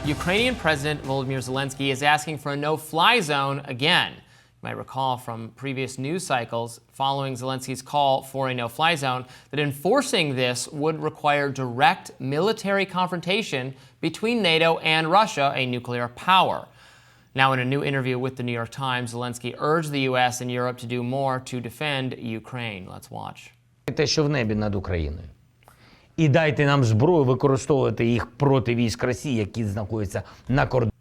Ukrainian President Volodymyr Zelensky is asking for a no-fly zone again. You might recall from previous news cycles following Zelensky's call for a no-fly zone that enforcing this would require direct military confrontation between NATO and Russia, a nuclear power. Now, in a new interview with the New York Times, Zelensky urged the U.S. and Europe to do more to defend Ukraine. Let's watch. Те, що в небі над Україною. І дайте нам зброю використовувати їх проти військ Росії, які знаходяться на кордоні.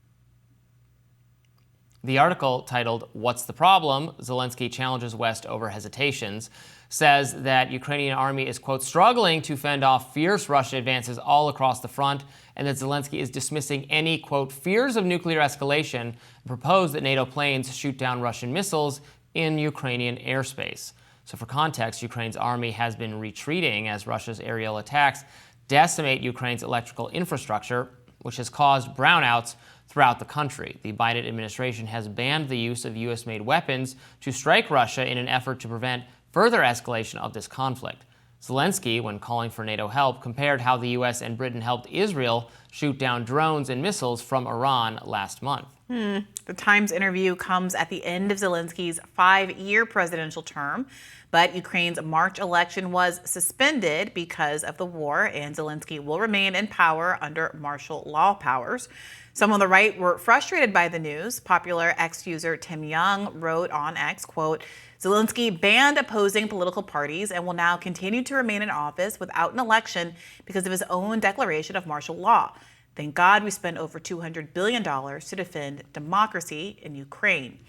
The article, titled "What's the Problem?" Zelensky challenges West over hesitations, says that Ukrainian army is, quote, struggling to fend off fierce Russian advances all across the front, and that Zelensky is dismissing any, quote, fears of nuclear escalation, and proposed that NATO planes shoot down Russian missiles in Ukrainian airspace. So for context, Ukraine's army has been retreating as Russia's aerial attacks decimate Ukraine's electrical infrastructure, which has caused brownouts throughout the country. The Biden administration has banned the use of U.S.-made weapons to strike Russia in an effort to prevent further escalation of this conflict. Zelensky, when calling for NATO help, compared how the U.S. and Britain helped Israel shoot down drones and missiles from Iran last month. The Times interview comes at the end of Zelensky's 5-year presidential term, but Ukraine's March election was suspended because of the war, and Zelensky will remain in power under martial law powers. Some on the right were frustrated by the news. Popular X user Tim Young wrote on X, quote, Zelensky banned opposing political parties and will now continue to remain in office without an election because of his own declaration of martial law. Thank God we spent over $200 billion to defend democracy in Ukraine.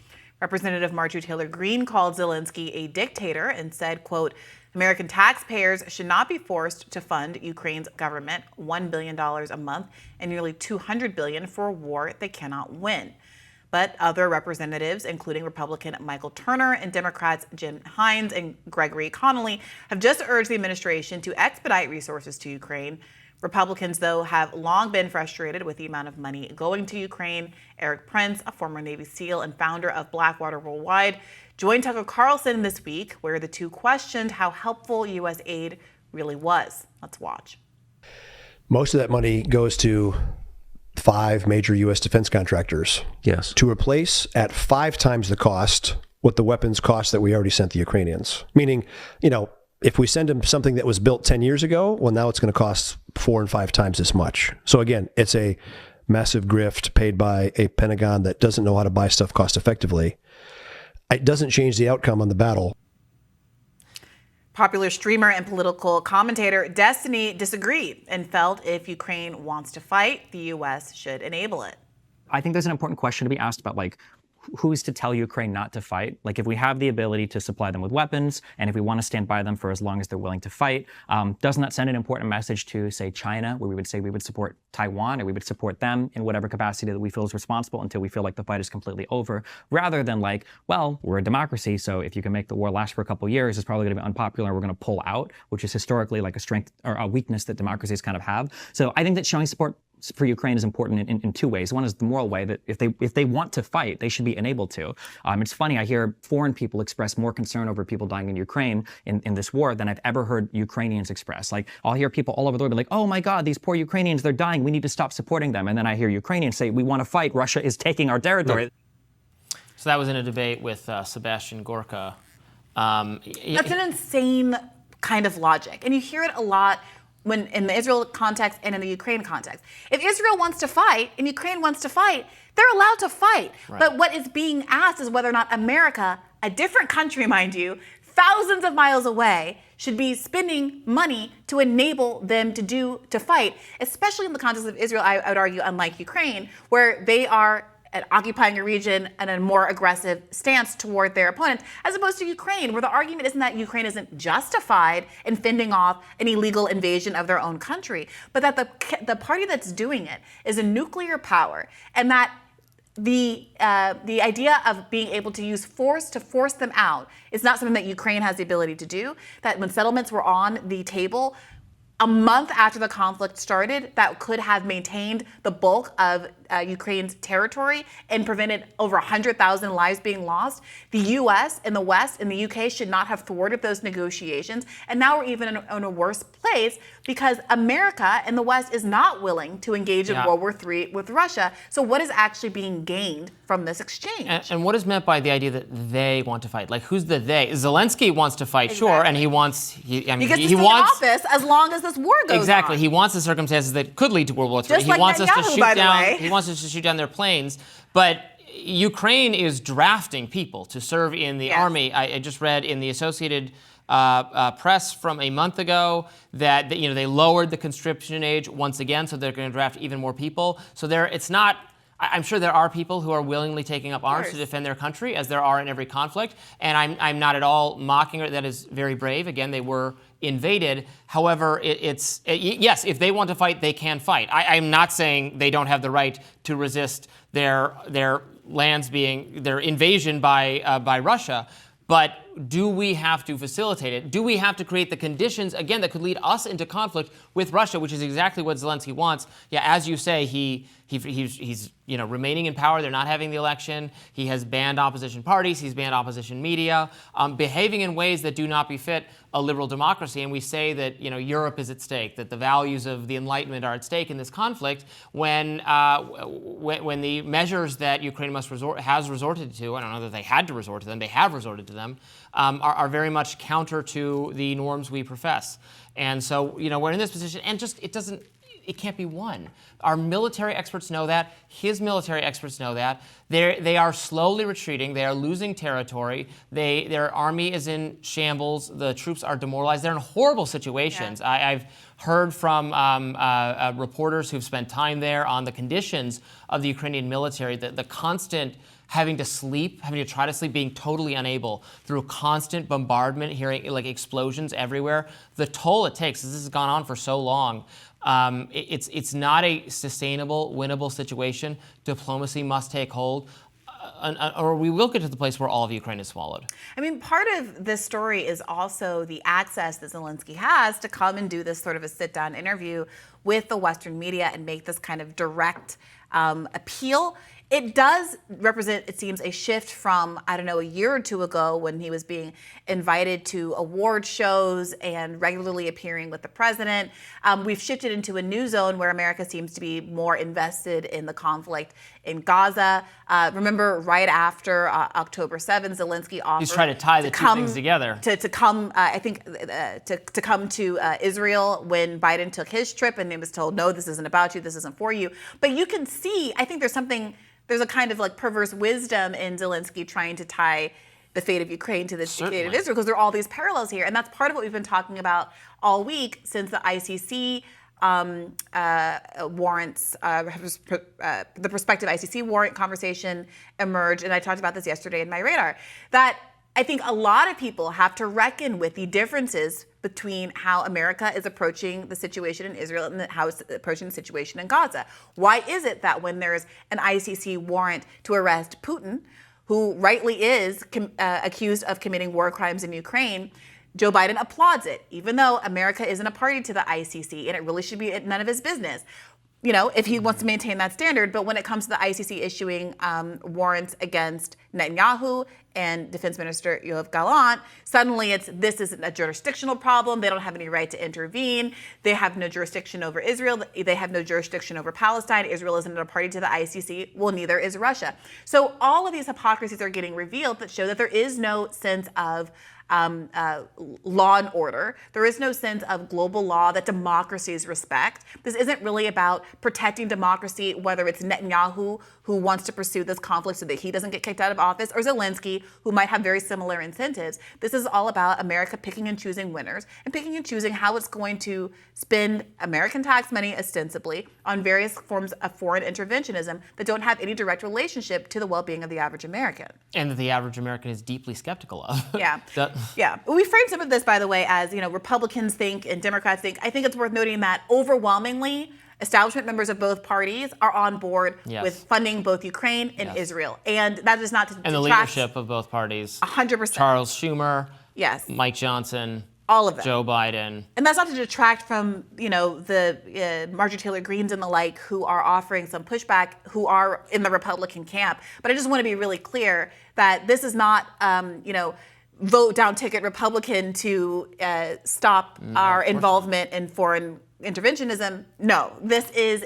Representative Marjorie Taylor Greene called Zelensky a dictator and said, quote, American taxpayers should not be forced to fund Ukraine's government $1 billion a month and nearly $200 billion for a war they cannot win. But other representatives, including Republican Michael Turner and Democrats Jim Hines and Gregory Connolly, have just urged the administration to expedite resources to Ukraine. Republicans, though, have long been frustrated with the amount of money going to Ukraine. Eric Prince, a former Navy SEAL and founder of Blackwater Worldwide, joined Tucker Carlson this week, where the two questioned how helpful U.S. aid really was. Let's watch. Most of that money goes to 5 major U.S. defense contractors. Yes. To replace at 5 times the cost what the weapons cost that we already sent the Ukrainians. Meaning, if we send them something that was built 10 years ago, well, now it's going to cost 4 and 5 times as much. So again, it's a massive grift paid by a Pentagon that doesn't know how to buy stuff cost effectively. It doesn't change the outcome on the battle. Popular streamer and political commentator Destiny disagreed and felt if Ukraine wants to fight, the U.S. should enable it. I think there's an important question to be asked about, who's to tell Ukraine not to fight? If we have the ability to supply them with weapons, and if we want to stand by them for as long as they're willing to fight, doesn't that send an important message to, say, China, where we would say we would support Taiwan, or we would support them in whatever capacity that we feel is responsible until we feel like the fight is completely over, rather than we're a democracy, so if you can make the war last for a couple of years, it's probably going to be unpopular, and we're going to pull out, which is historically a strength or a weakness that democracies kind of have. So I think that showing support for Ukraine is important in 2 ways. One is the moral way, that if they want to fight, they should be enabled to. It's funny, I hear foreign people express more concern over people dying in Ukraine in this war than I've ever heard Ukrainians express. I'll hear people all over the world be like, oh my God, these poor Ukrainians, they're dying, we need to stop supporting them. And then I hear Ukrainians say, we want to fight, Russia is taking our territory. So that was in a debate with Sebastian Gorka. That's an insane kind of logic. And you hear it a lot when in the Israel context and in the Ukraine context. If Israel wants to fight and Ukraine wants to fight, they're allowed to fight. Right. But what is being asked is whether or not America, a different country, mind you, thousands of miles away, should be spending money to enable them to fight, especially in the context of Israel, I would argue, unlike Ukraine, where they are occupying a region and a more aggressive stance toward their opponents, as opposed to Ukraine, where the argument isn't that Ukraine isn't justified in fending off an illegal invasion of their own country, but that the party that's doing it is a nuclear power, and that the idea of being able to use force to force them out is not something that Ukraine has the ability to do, that when settlements were on the table, a month after the conflict started that could have maintained the bulk of Ukraine's territory and prevented over 100,000 lives being lost. The U.S. and the West and the U.K. should not have thwarted those negotiations. And now we're even in a worse place because America and the West is not willing to engage in World War III with Russia. So what is actually being gained from this exchange? And what is meant by the idea that they want to fight? Like, who's the they? Zelensky wants to fight, sure, and he wants. He gets to stay in office as long as this war goes exactly. on. He wants the circumstances that could lead to World War III. Just He like wants us to Netanyahu, shoot by the down. way. He wants us to shoot down their planes, but Ukraine is drafting people to serve in the army. I just read in the Associated Press from a month ago that they lowered the conscription age once again, so they're going to draft even more people. So it's not. I'm sure there are people who are willingly taking up arms to defend their country, as there are in every conflict. And I'm not at all mocking it. That is very brave. Again, they were invaded. However, yes, if they want to fight, they can fight. I'm not saying they don't have the right to resist their lands their invasion by Russia. But do we have to facilitate it? Do we have to create the conditions, again, that could lead us into conflict with Russia, which is exactly what Zelensky wants? Yeah, as you say, he's remaining in power. They're not having the election. He has banned opposition parties. He's banned opposition media, behaving in ways that do not befit a liberal democracy. And we say that Europe is at stake, that the values of the Enlightenment are at stake in this conflict. When the measures that Ukraine has resorted to, I don't know that they had to resort to them. They have resorted to them. Are very much counter to the norms we profess. And so, we're in this position, and it can't be won. Our military experts know that. His military experts know that. They are slowly retreating. They are losing territory. Their army is in shambles. The troops are demoralized. They're in horrible situations. Yeah. I've heard from reporters who've spent time there on the conditions of the Ukrainian military, the constant having to try to sleep, being totally unable through constant bombardment, hearing like explosions everywhere. The toll it takes, this has gone on for so long. It's not a sustainable, winnable situation. Diplomacy must take hold, or we will get to the place where all of Ukraine is swallowed. I mean, part of this story is also the access that Zelensky has to come and do this sort of a sit-down interview with the Western media and make this kind of direct appeal. It does represent, it seems, a shift from, a year or two ago when he was being invited to award shows and regularly appearing with the president. We've shifted into a new zone where America seems to be more invested in the conflict in Gaza. Remember, right after October 7th, Zelensky offered he's trying to tie the two things together. To come to Israel when Biden took his trip, and he was told, no, this isn't about you, this isn't for you. But you can see, I think there's a kind of like perverse wisdom in Zelensky trying to tie the fate of Ukraine to the fate of Israel, because there are all these parallels here. And that's part of what we've been talking about all week since the ICC warrants, the prospective ICC warrant conversation emerged. And I talked about this yesterday in my radar, that I think a lot of people have to reckon with the differences between how America is approaching the situation in Israel and how it's approaching the situation in Gaza. Why is it that when there's an ICC warrant to arrest Putin, who rightly is accused of committing war crimes in Ukraine, Joe Biden applauds it, even though America isn't a party to the ICC and it really should be none of his business? If he wants to maintain that standard. But when it comes to the ICC issuing warrants against Netanyahu and Defense Minister Yoav Gallant, suddenly this isn't a jurisdictional problem. They don't have any right to intervene. They have no jurisdiction over Israel. They have no jurisdiction over Palestine. Israel isn't a party to the ICC. Well, neither is Russia. So all of these hypocrisies are getting revealed that show that there is no sense of law and order. There is no sense of global law that democracies respect. This isn't really about protecting democracy, whether it's Netanyahu, who wants to pursue this conflict so that he doesn't get kicked out of office, or Zelensky, who might have very similar incentives. This is all about America picking and choosing winners and picking and choosing how it's going to spend American tax money ostensibly on various forms of foreign interventionism that don't have any direct relationship to the well-being of the average American. And that the average American is deeply skeptical of. Yeah. Yeah. We frame some of this, by the way, as, Republicans think and Democrats think. I think it's worth noting that overwhelmingly, establishment members of both parties are on board with funding both Ukraine and Israel. And that is not to And the leadership of both parties. 100%. Charles Schumer. Yes. Mike Johnson. All of them. Joe Biden. And that's not to detract from, the Marjorie Taylor Greenes and the like who are offering some pushback, who are in the Republican camp. But I just want to be really clear that this is not, vote down ticket Republican to stop our involvement in foreign interventionism. No, this is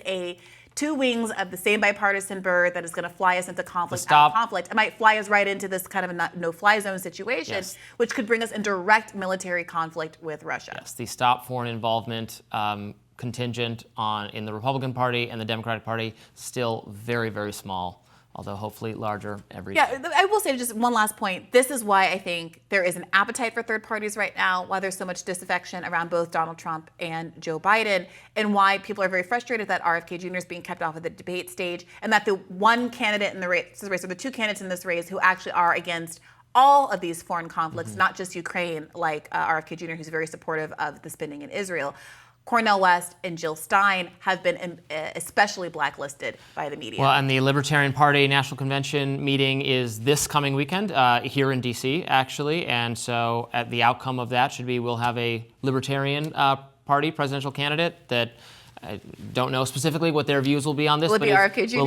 two wings of the same bipartisan bird that is going to fly us into conflict. It might fly us right into this kind of a no-fly zone situation, which could bring us in direct military conflict with Russia. Yes, the stop foreign involvement contingent in the Republican Party and the Democratic Party still very, very small, although hopefully larger every day. Yeah, I will say just one last point. This is why I think there is an appetite for third parties right now, why there's so much disaffection around both Donald Trump and Joe Biden, and why people are very frustrated that RFK Jr. is being kept off of the debate stage, and that the one candidate in the race, or the two candidates in this race who actually are against all of these foreign conflicts, not just Ukraine, like RFK Jr., who's very supportive of the spending in Israel, Cornel West and Jill Stein have been especially blacklisted by the media. Well, and the Libertarian Party National Convention meeting is this coming weekend here in D.C., actually. And so the outcome of that should be we'll have a Libertarian Party presidential candidate that I don't know specifically what their views will be on this. Will it be RFK Jr.?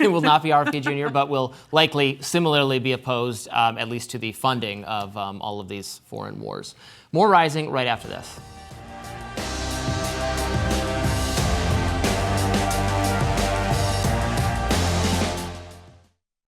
It will not be RFK Jr., but will likely similarly be opposed, at least to the funding of all of these foreign wars. More Rising right after this.